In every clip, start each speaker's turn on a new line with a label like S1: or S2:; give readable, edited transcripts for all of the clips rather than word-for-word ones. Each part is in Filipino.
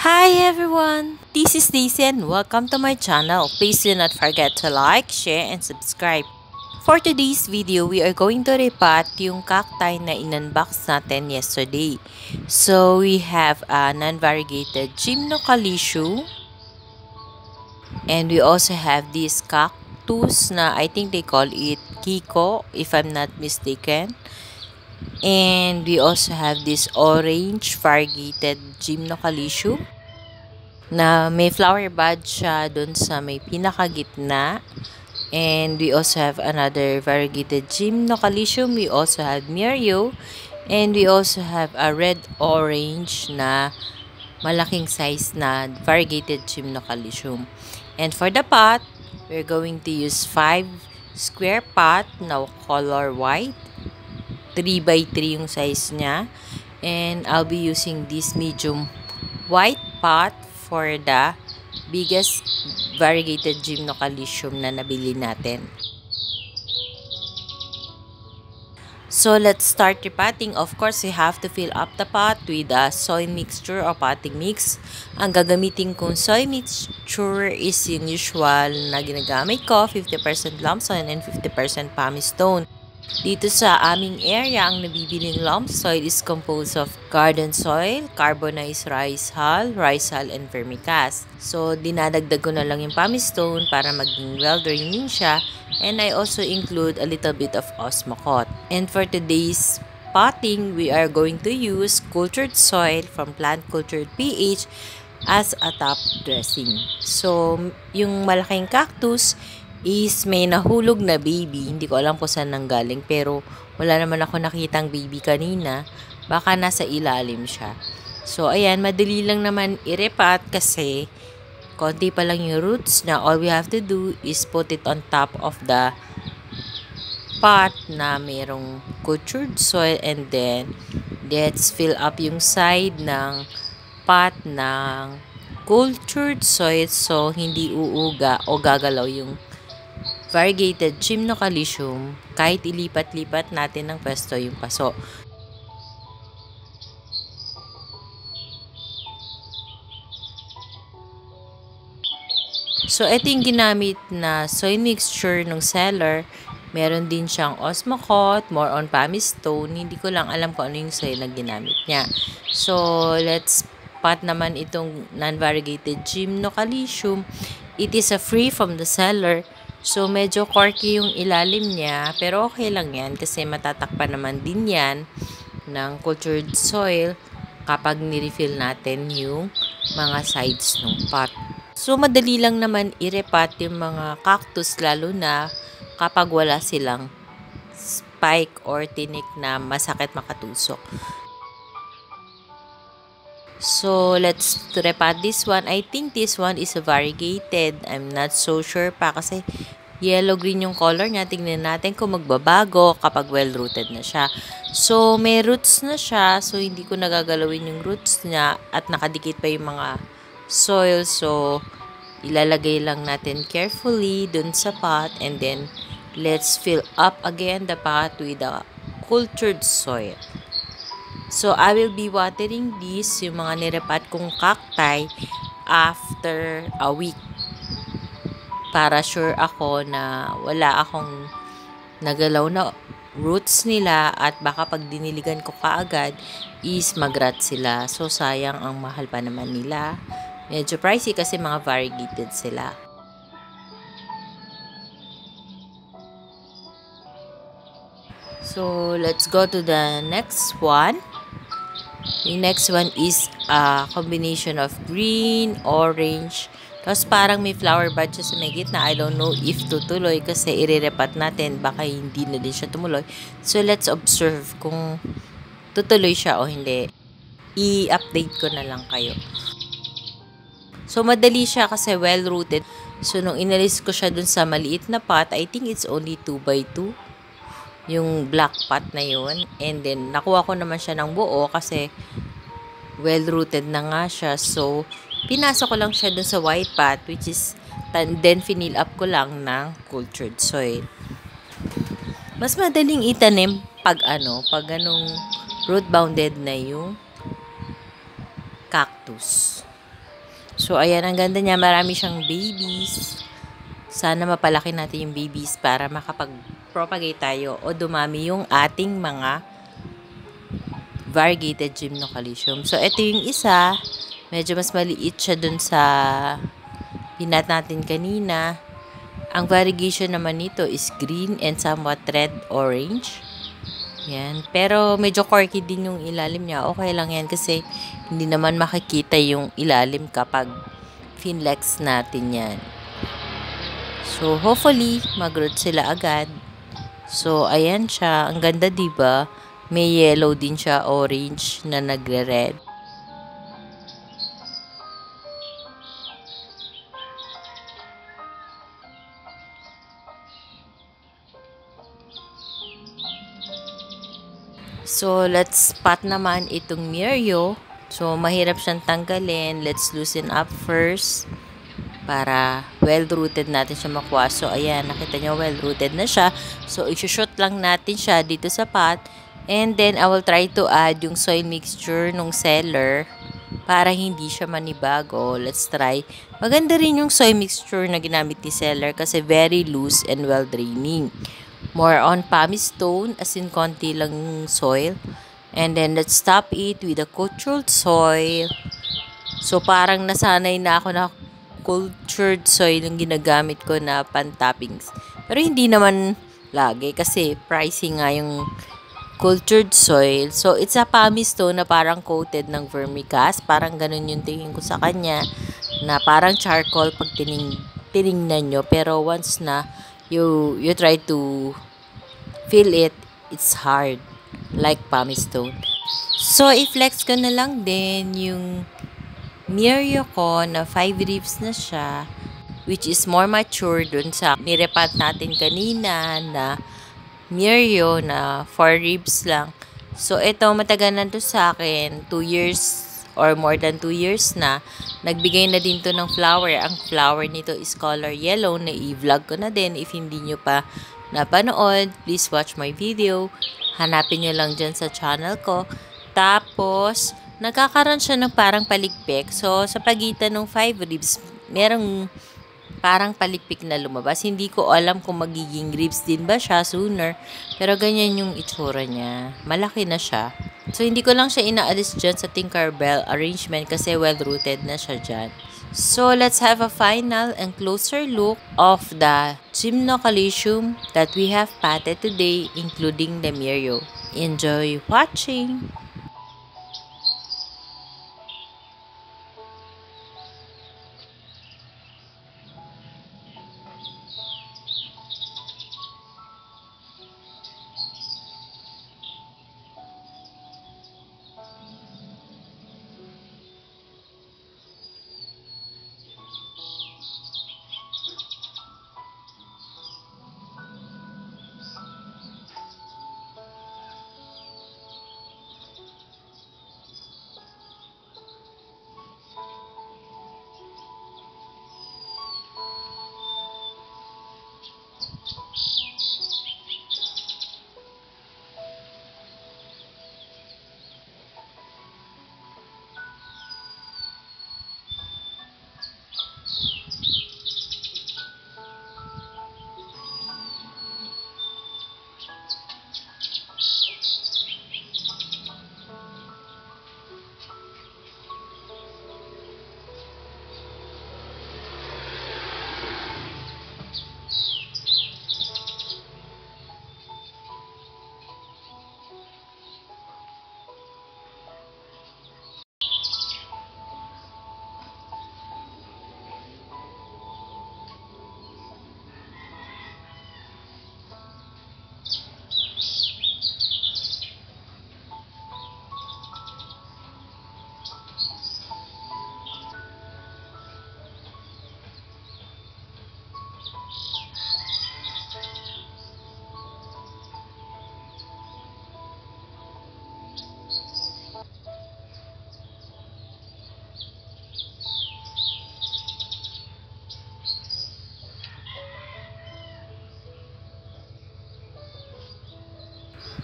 S1: Hi everyone, this is Daisy and welcome to my channel. Please do not forget to like, share, and subscribe. For today's video, we are going to repot yung cacti na in-unbox natin yesterday. So, we have a non-variegated Gymnocaliscium. And we also have this cactus na I think they call it Kiko, if I'm not mistaken. And we also have this orange variegated Gymnocaliscium na may flower bud siya dun sa may pinakagitna. And we also have another variegated Gymnocaliscium. We also have Mirio. And we also have a red-orange na malaking size na variegated Gymnocaliscium. And for the pot, we're going to use 5 square pot na color white. 3 by 3 yung size niya. And I'll be using this medium white pot for the biggest variegated Gymnocaliscium na nabili natin. So, let's start repotting. Of course, we have to fill up the pot with a soil mixture or potting mix. Ang gagamitin kong soil mixture is yung usual na ginagamit ko, 50% loam soil and 50% pumice stone. Dito sa aming area, ang nabibiling loam soil is composed of garden soil, carbonized rice hull, and vermicast. So, dinadagdag ko na lang yung pumice stone para maging well-draining siya. And I also include a little bit of osmocote. And for today's potting, we are going to use cultured soil from Plant Cultured PH as a top dressing. So, yung malaking cactus is may nahulog na baby. Hindi ko alam kung saan nanggaling, pero wala naman ako nakitang baby kanina. Baka nasa ilalim siya. So, ayan, madali lang naman i-repot kasi konti pa lang yung roots na all we have to do is put it on top of the pot na mayroong cultured soil, and then let's fill up yung side ng pot ng cultured soil so hindi uuga o gagalaw yung variegated Gymnocaliscium kahit ilipat-lipat natin ng pwesto yung paso. So, ito yung ginamit na soil mixture ng seller. Meron din siyang osmocote, more on pumice stone. Hindi ko lang alam kung ano yung soil na ginamit niya. So, let's pot naman itong non-variegated Gymnocaliscium. It is a free from the seller. So, medyo corky yung ilalim niya. Pero okay lang yan kasi matatakpan naman din yan ng cultured soil kapag nirefill natin yung mga sides ng pot. So, madali lang naman i-repot yung mga cactus lalo na kapag wala silang spike or tinik na masakit makatusok. So, let's repot this one. I think this one is a variegated. I'm not so sure pa kasi yellow-green yung color niya. Tingnan natin kung magbabago kapag well-rooted na siya. So, may roots na siya. So, hindi ko nagagalawin yung roots niya at nakadikit pa yung mga soil. So, ilalagay lang natin carefully dun sa pot, and then let's fill up again the pot with the cultured soil. So, I will be watering this, yung mga nirepot kong cacti, after a week. Para sure ako na wala akong nagalaw na roots nila at baka pag diniligan ko kaagad is mag-rot sila. So, sayang, ang mahal pa naman nila. Medyo pricey kasi mga variegated sila. So, let's go to the next one. The next one is a combination of green, orange, tapos parang may flower bud siya sa may gitna. I don't know if tutuloy kasi i-repot natin. Baka hindi na din siya tumuloy. So, let's observe kung tutuloy siya o hindi. I-update ko na lang kayo. So, madali siya kasi well-rooted. So, nung inalis ko siya dun sa maliit na pot, I think it's only 2 by 2. Yung black pot na yun. And then, nakuha ko naman siya ng buo kasi well-rooted na nga siya. So, pinasok ko lang siya dun sa white pot, which is, then fill up ko lang ng cultured soil. Mas madaling itanim pag ganong root-bounded na yung cactus. So, ayan, ang ganda niya. Marami siyang babies. Sana mapalaki natin yung babies para makapag-propagate tayo o dumami yung ating mga variegated gymnocalycium. So, ito yung isa. Medyo mas maliit siya dun sa pinat natin kanina. Ang variegation naman nito is green and somewhat red-orange. Yan. Pero medyo corky din yung ilalim niya. Okay lang yan kasi hindi naman makikita yung ilalim kapag finlex natin yan. So, hopefully, mag-root sila agad. So, ayan siya. Ang ganda, diba? May yellow din siya, orange na nagre-red. So, let's spot naman itong Mirio. So, mahirap siyang tanggalin. Let's loosen up first para well-rooted natin siya makuha. So, ayan, nakita nyo, well-rooted na siya. So, isushoot lang natin siya dito sa pot. And then, I will try to add yung soil mixture nung seller para hindi siya manibago. Let's try. Maganda rin yung soil mixture na ginamit ni seller kasi very loose and well-draining. More on pumice stone, as in konti lang soil. And then, let's top it with a cultured soil. So, parang nasanay na ako na cultured soil yung ginagamit ko na pan-toppings. Pero hindi naman lagi kasi pricey nga yung cultured soil. So, it's a pumice stone na parang coated ng vermicast. Parang ganun yung tingin ko sa kanya na parang charcoal pag tiningnan nyo. Pero once na you try to feel it, it's hard. Like pumice stone. So, i-flex ko na lang din yung Mirio ko na 5 ribs na siya, which is more mature dun sa nirepat natin kanina na Mirio na 4 ribs lang. So, ito matagal na to sa akin, 2 years or more than 2 years na. Nagbigay na din to ng flower. Ang flower nito is color yellow na i-vlog ko na din. If hindi nyo pa napanood, please watch my video. Hanapin nyo lang dyan sa channel ko. Tapos, nagkakaroon siya ng parang paligpik. So, sa pagitan ng 5 ribs, merong parang paligpik na lumabas. Hindi ko alam kung magiging ribs din ba siya sooner. Pero ganyan yung itsura niya. Malaki na siya. So, hindi ko lang siya inaalis dyan sa Tinkerbell arrangement kasi well-rooted na siya dyan. So, let's have a final and closer look of the gymnocalycium that we have potted today, including the Mirio. Enjoy watching!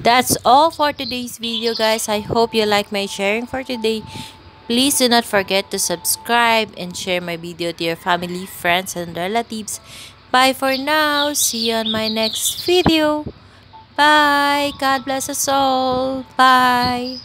S1: That's all for today's video, guys. I hope you like my sharing for today. Please do not forget to subscribe and share my video to your family, friends, and relatives. Bye for now. See you on my next video. Bye. God bless us all. Bye.